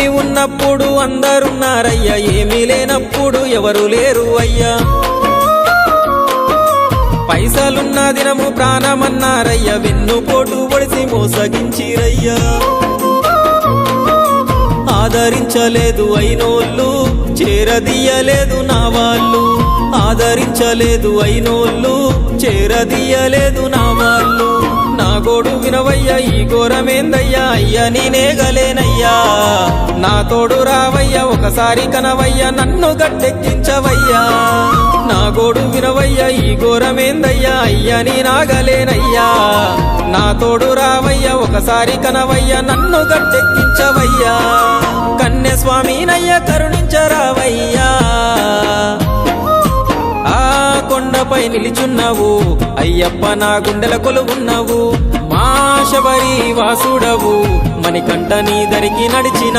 అన్నీ ఉన్నప్పుడు అందరున్నారయ్యా, ఏమీ లేనప్పుడు ఎవరు లేరు అయ్యా. పైసలున్న దినము ప్రాణమన్నారయ్యా, వెన్నుపోటు పొడిసి మోసగించిరయ్యా. ఆదరించలేదు అయినోళ్ళు, చేరదీయలేదు నా వాళ్ళు. ఆదరించలేదు అయినోళ్ళు, చేరదీయలేదు నా వాళ్ళు. నా గోడు వినవయ్యా, ఈ ఘోరమేందయ్యా, అయ్యా నేనేగలేనయ్యా. నా తోడు రావయ్యా, ఒకసారి కనవయ్యా, నన్ను గట్టెక్కించవయ్యా. నా గోడు వినవయ్యా, ఈ ఘోరమేందయ్యా, అయ్యా నేనాగలేనయ్యా. నా తోడు రావయ్యా, ఒకసారి కనవయ్యా, నన్ను గట్టెక్కించవయ్యా. కన్యస్వామినయ్యా కరుణించరావయ్యా. ఆ కొండపై నిలిచున్నావు అయ్యప్ప, నా గుండెల కొలువున్నావు. మా శబరి వాసుడవు, మణికంఠ నీ దరికి నడిచిన